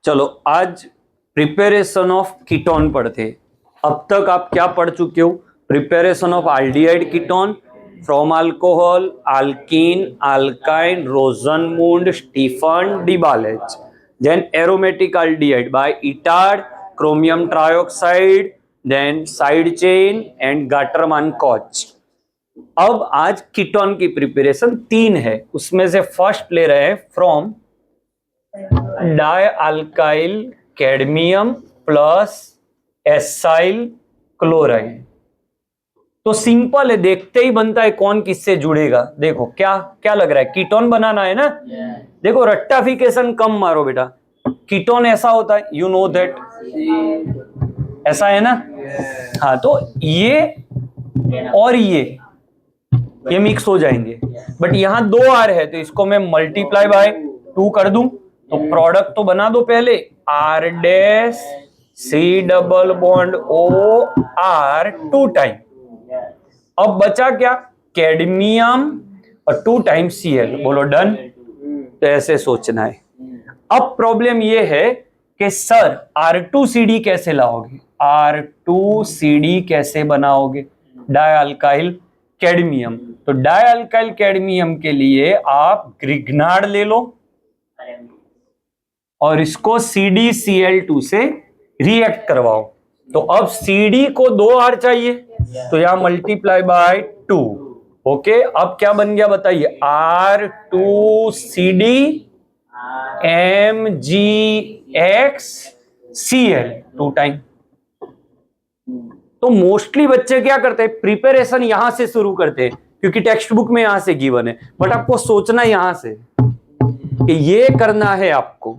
चलो आज preparation of ketone पढ़ते हैं। अब तक आप क्या पढ़ चुके हो? Preparation of aldehyde ketone from alcohol, alkene, alkyne, Rosenmund, Stephen, डिबालेज। Then aromatic aldehyde by Etard, chromium trioxide, then side chain and Gattermann Koch. अब आज कीटोन की प्रिपरेशन 3 है, उसमें से फर्स्ट ले रहे हैं from die alkyl cadmium plus acyl chloride. तो सिंपल है, देखते ही बनता है कौन किससे जुड़ेगा। देखो क्या क्या लग रहा है, कीटोन बनाना है ना। देखो रट्टाफिकेशन कम मारो बेटा, कीटोन ऐसा होता है, यू नो दैट, ऐसा है ना। हाँ, तो ये और ये मिक्स हो जाएंगे, बट यहाँ 2 आर है तो इसको मैं मल्टीप्लाई बाय 2 कर दूं तो प्रोडक्ट तो बना दो पहले, R dash C double bond O R 2 time. अब बचा क्या, कैडमियम और 2 टाइम Cl। बोलो डन। तो ऐसे सोचना है। अब प्रॉब्लम ये है कि सर R2CD कैसे लाओगे, R2CD कैसे बनाओगे? Die alkyl cadmium. तो डाई अल्काइल कैडमियम के लिए आप ग्रिग्नार्ड ले लो और इसको CdCl2 से रिएक्ट करवाओ। तो अब CD को 2 R चाहिए, तो यहां मल्टीप्लाई बाय 2। ओके, अब क्या बन गया बताइए, R2CD MgXCl 2 टाइम। तो मोस्टली बच्चे क्या करते हैं, प्रिपरेशन यहां से शुरू करते हैं क्योंकि टेक्स्ट बुक में यहां से गिवन है, बट आपको सोचना यहां से कि ये करना है आपको।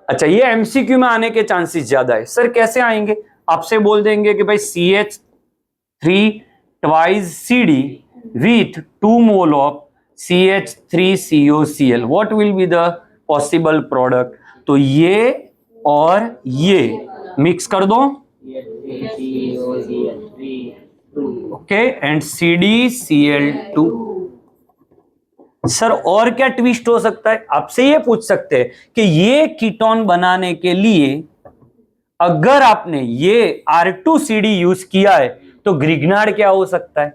अच्छा, ये एमसीक्यू में आने के चांसेस ज्यादा है। सर कैसे आएंगे? आपसे बोल देंगे कि भाई CH3 twice CD with 2 mole of CH3COCl, what will be the possible product? तो ये और ये मिक्स कर दो, ओके, एंड CdCl2। सर और क्या ट्विस्ट हो सकता है? आपसे ये पूछ सकते हैं कि ये कीटोन बनाने के लिए अगर आपने ये R2CD यूज किया है तो ग्रिग्नार्ड क्या हो सकता है?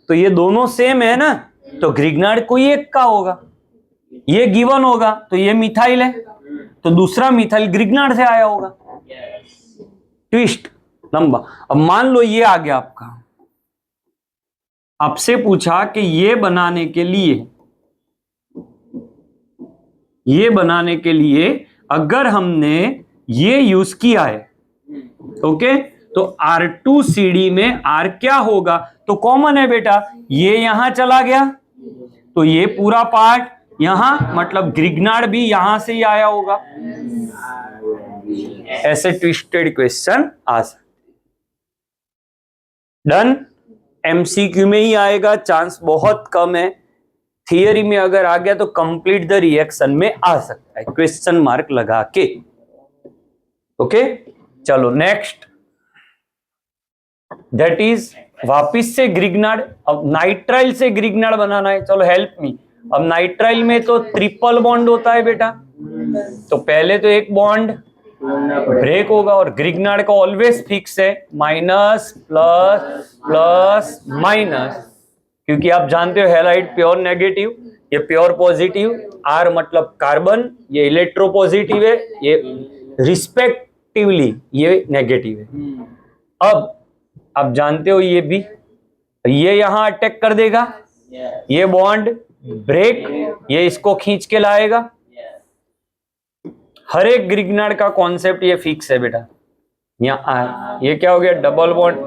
तो ये दोनों सेम है ना, तो ग्रिग्नार्ड कोई एक का होगा, ये गिवन होगा तो ये मिथाइल है तो दूसरा मिथाइल ग्रिग्नार्ड से आया होगा। ट्विस्ट लंबा। अब मान लो ये आ गया आपका, आपसे पूछा कि ये बनाने के लिए अगर हमने ये यूज किया है, ओके, तो R2CD में R क्या होगा? तो कॉमन है बेटा, ये यहां चला गया तो ये पूरा पार्ट यहां, मतलब ग्रिग्नार्ड भी यहां से ही आया होगा। ऐसे ट्विस्टेड क्वेश्चन आ सकते। डन। एमसीक्यू में ही आएगा, चांस बहुत कम है। थियरी में अगर आ गया तो कंप्लीट द रिएक्शन में आ सकता है, क्वेश्चन मार्क लगा के। ओके, चलो नेक्स्ट, दैट इज वापिस से ग्रिग्नार्ड। अब नाइट्राइल से ग्रिग्नार्ड बनाना है, चलो हेल्प मी। अब नाइट्राइल में तो ट्रिपल बॉन्ड होता है बेटा, तो पहले तो एक बॉन्ड ब्रेक होगा और ग्रिग्नार्ड का ऑलवेज फिक्स है, माइनस प्लस प्लस माइनस, क्योंकि आप जानते हो हैलाइड प्योर नेगेटिव, ये प्योर पॉजिटिव, आर मतलब कार्बन, ये इलेक्ट्रोपॉजिटिव है, ये रिस्पेक्टिवली ये नेगेटिव है। अब आप जानते हो ये भी, ये यहां अटैक कर देगा, ये बॉन्ड ब्रेक, ये इसको खींच के लाएगा। हर एक ग्रिग्नार्ड का कॉन्सेप्ट ये फिक्स है बेटा। यहाँ ये क्या हो गया, डबल बॉन्ड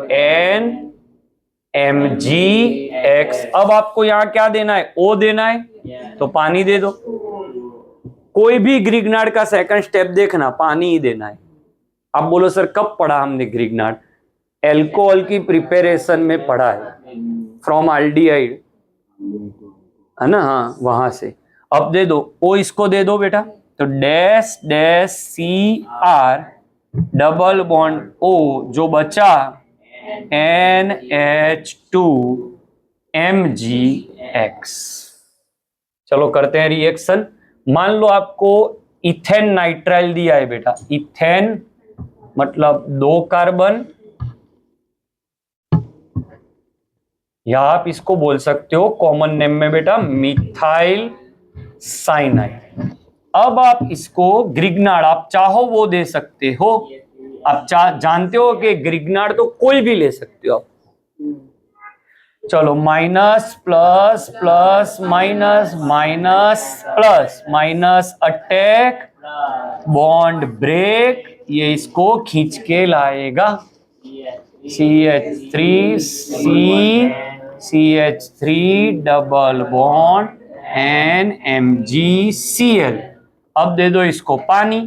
NMgX। अब आपको यहाँ क्या देना है, O देना है, तो पानी दे दो। कोई भी ग्रिग्नार्ड का सेकंड स्टेप देखना, पानी ही देना है। आप बोलो सर कब पढ़ा हमने ग्रिग्नार्ड? एल्कोहल की प्रिपरेशन में पढ़ा है, फ्रॉम एल्डिहाइड, है ना। हाँ, वहां से। अब दे दो O, इसको दे दो बेटा, तो dash dash Cr double bond O, जो बचा NH2MgX। चलो करते हैं रिएक्शन। मान लो आपको इथेन नाइट्राइल दिया है बेटा, इथेन मतलब 2 कार्बन, या आप इसको बोल सकते हो कॉमन नेम में बेटा मिथाइल साइनाइड। अब आप इसको ग्रिग्नार्ड आप चाहो वो दे सकते हो, आप जानते हो कि ग्रिग्नार्ड तो कोई भी ले सकते हो आप। चलो minus plus plus minus minus plus minus attack bond break, ये इसको खींच के लाएगा CH3 CH3 double bond NMgCl। अब दे दो इसको पानी,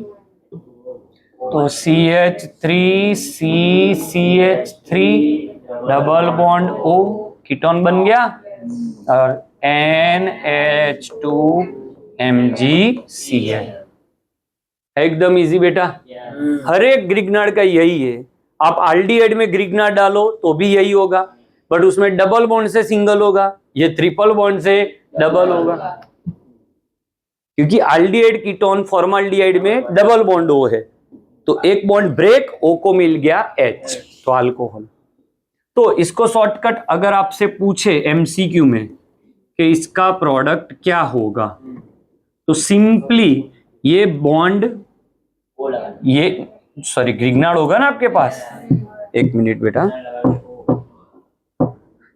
तो CH3 CH3 double bond O ketone बन गया, और NH2MgCl। एकदम इजी बेटा, हर एक ग्रिग्नार्ड का यही है। आप आल्डिहाइड में ग्रिग्नार्ड डालो तो भी यही होगा, बट उसमें डबल बॉन्ड से सिंगल होगा, ये ट्रिपल बॉन्ड से डबल होगा, क्योंकि आल्डिहाइड कीटोन फॉर्माल्डिहाइड में डबल बॉन्ड O है, तो एक बॉन्ड ब्रेक, O को मिल गया H, तो अल्कोहल। तो इसको शॉर्टकट अगर आपसे पूछे MCQ में कि इसका प्रोडक्ट क्या होगा, तो सिंपली ये बॉन्ड, ये सॉरी ग्रिग्नार्ड होगा ना आपके पास, एक मिनट बेटा,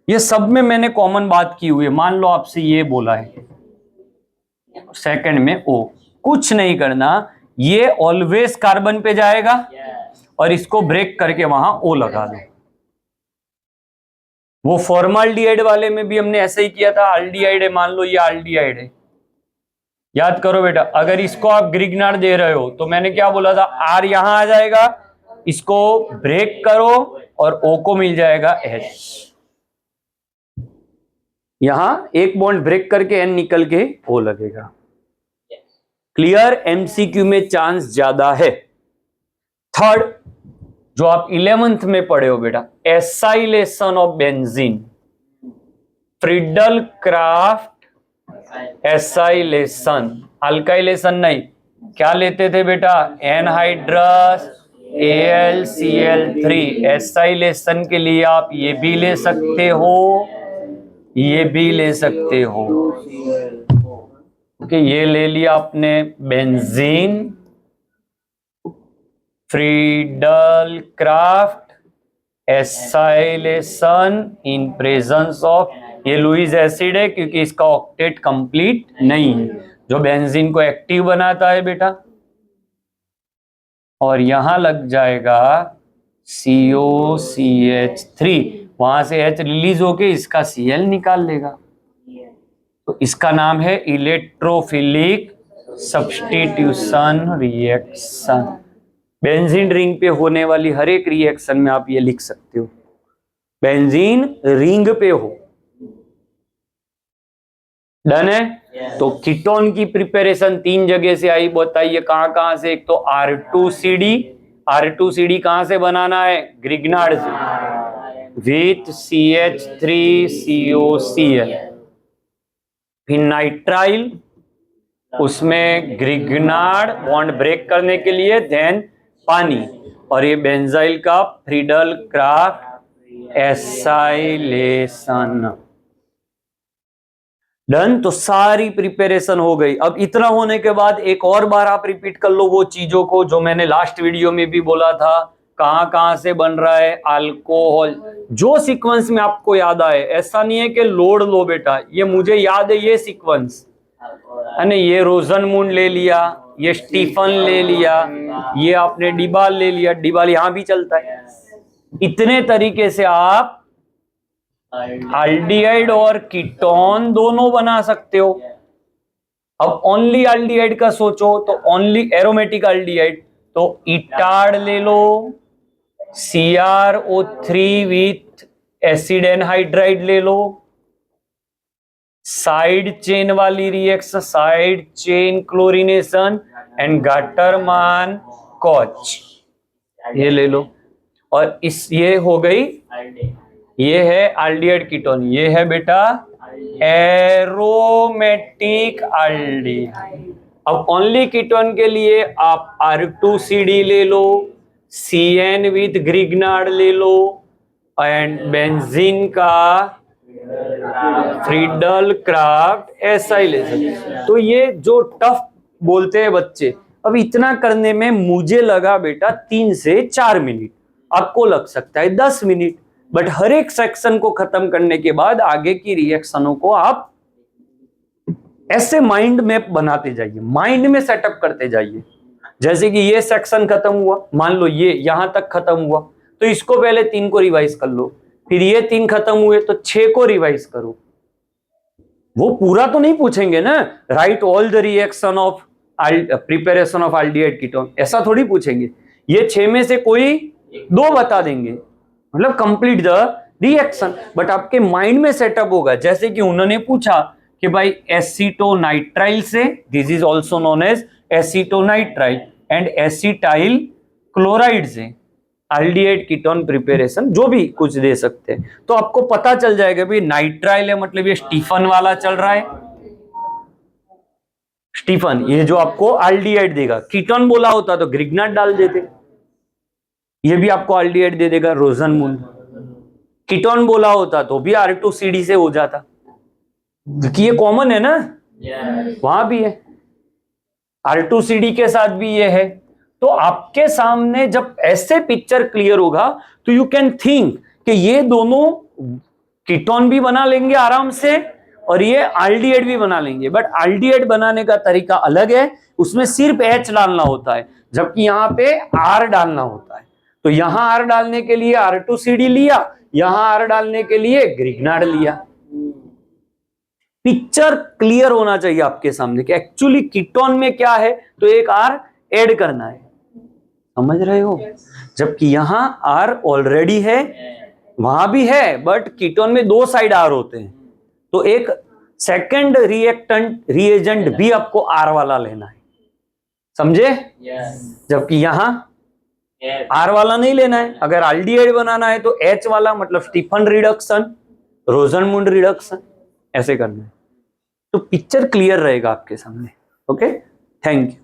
ये सब में मैंने कॉमन बात की हुई है। मान लो आपसे ये बोला है सेकंड में O, कुछ नहीं करना, ये ऑलवेज कार्बन पे जाएगा और इसको ब्रेक करके वहां O लगा दो। वो फॉर्माल्डिहाइड वाले में भी हमने ऐसे ही किया था, आल्डिहाइड है, मान लो ये आल्डिहाइड है, याद करो बेटा, अगर इसको आप ग्रिग्नार्ड दे रहे हो तो मैंने क्या बोला था, R यहां आ जाएगा, इसको ब्रेक करो और O को मिल जाएगा H, यहां एक बॉन्ड ब्रेक करके N निकल के O लगेगा। क्लियर, MCQ में चांस ज्यादा है। थर्ड, जो आप 11th में पढ़े हो बेटा, acylation of benzene, Friedel Crafts acylation, alkylation नहीं, क्या लेते थे बेटा, एनहाइड्रस AlCl3। एसाइलेशन के लिए आप ये भी ले सकते हो, ये भी ले सकते हो, ओके, ये ले लिया आपने benzene, Friedel Crafts acylation in presence of, ये लुईस एसिड है क्योंकि इसका ऑक्टेट कंप्लीट नहीं है, जो बेंजीन को एक्टिव बनाता है बेटा, और यहां लग जाएगा COCH3, वहां से H रिलीज होके इसका Cl निकाल लेगा, तो इसका नाम है electrophilic substitution reaction. Benzene ring पे होने वाली हर एक रिएक्शन में आप ये लिख सकते हो, बेंजीन रिंग पे हो। डन है? तो कीटोन की प्रिपरेशन 3 जगह से आई, बताइए कहां कहां से। एक तो R2CD, R2CD कहां से बनाना है, ग्रिग्नार्ड से, विथ CH3COCl। फिर नाइट्राइल, उसमें ग्रिग्नार्ड बॉन्ड ब्रेक करने के लिए, देन पानी, और ये बेंजाइल का फ्रीडल क्राफ्ट एसाइलेशन। डन, तो सारी प्रिपरेशन हो गई। अब इतना होने के बाद एक और बार आप रिपीट कर लो वो चीजों को जो मैंने लास्ट वीडियो में भी बोला था, कहां कहां से बन रहा है अल्कोहल, जो सीक्वेंस में आपको याद आए। ऐसा नहीं है कि लोड लो बेटा, ये मुझे याद है ये सीक्वेंस है ना, ये रोजनमुंड ले लिया, ये स्टीफन ले लिया, ये आपने डिबाल ले लिया, डिबाल यहां भी चलता है। इतने तरीके से आप एल्डिहाइड और कीटोन दोनों बना सकते हो। अब ओनली एल्डिहाइड का सोचो तो ओनली एरोमेटिक एल्डिहाइड, तो इटार ले लो, CrO3 विथ एसिड एनहाइड्राइड ले लो, साइड चेन वाली reaction, side chain chlorination and Gattermann coach, ये ले लो। और इस ये हो गई, ये है एल्डिहाइड कीटोन, ये है बेटा एरोमेटिक एल्डिहाइड। अब ओनली कीटोन के लिए आप R2CD ले लो, CN विथ ग्रिग्नार्ड ले लो, एंड बेंजीन का फ्रीडल क्राफ्ट SI ले सकते। तो ये जो टफ बोलते हैं बच्चे, अब इतना करने में मुझे लगा बेटा 3 से 4 मिनट, आपको लग सकता है 10 मिनट, बट हर एक सेक्शन को खत्म करने के बाद आगे की रिएक्शनों को आप ऐसे माइंड मैप बनाते जाइए, माइंड में सेटअप करते जाइए। जैसे कि ये सेक्शन खत्म हुआ, मान लो ये यहां तक खत्म हुआ, तो इसको पहले 3 को रिवाइज कर लो, फिर ये 3 खत्म हुए तो 6 को रिवाइज करो। वो पूरा तो नहीं पूछेंगे ना, right all the reaction of preparation of aldehyde ketone, ऐसा थोड़ी पूछेंगे। ये 6 में से कोई 2 बता देंगे, मतलब कंप्लीट द रिएक्शन, बट आपके माइंड में सेटअप होगा। जैसे कि उन्होंने पूछा कि भाई एसीटोनाइट्राइल से, this is also known as acetonitrile, and acetyl chloride से एल्डिहाइड कीटोन प्रिपरेशन, जो भी कुछ दे सकते हैं, तो आपको पता चल जाएगा भाई नाइट्राइल है, मतलब ये स्टीफन वाला चल रहा है, स्टीफन, ये जो आपको एल्डिहाइड देगा। कीटोन बोला होता तो ग्रिग्नार्ड डाल देते, ये भी आपको एल्डिहाइड दे देगा रोजनमुंड। कीटोन बोला होता तो भी R2CD से हो जाता, क्योंकि ये कॉमन है ना, वहां भी है, R2CD के साथ भी ये है। तो आपके सामने जब ऐसे पिक्चर क्लियर होगा तो यू कैन थिंक कि ये दोनों कीटोन भी बना लेंगे आराम से और ये एल्डिहाइड भी बना लेंगे, बट एल्डिहाइड बनाने का तरीका अलग है, उसमें सिर्फ H डालना होता है, जबकि यहाँ पे R डालना होता है। तो यहां R डालने के लिए R2CD लिया, यहां R डालने के लिए ग्रिग्नार्ड लिया। पिक्चर क्लियर होना चाहिए आपके सामने कि एक्चुअली कीटोन में क्या है, तो एक R ऐड करना है, समझ रहे हो? जबकि यहां R ऑलरेडी है, वहां भी है, बट कीटोन में 2 साइड R होते हैं, तो एक सेकंड रिएक्टेंट रिएजेंट भी आपको R वाला लेना है, समझे? जबकि यहां R वाला नहीं लेना है। अगर एल्डिहाइड बनाना है तो H वाला, मतलब स्टीफन रिडक्शन, रोजनमुंड रिडक्शन, ऐसे करना है। तो पिक्चर क्लियर रहेगा आपके सामने। Okay, thank you.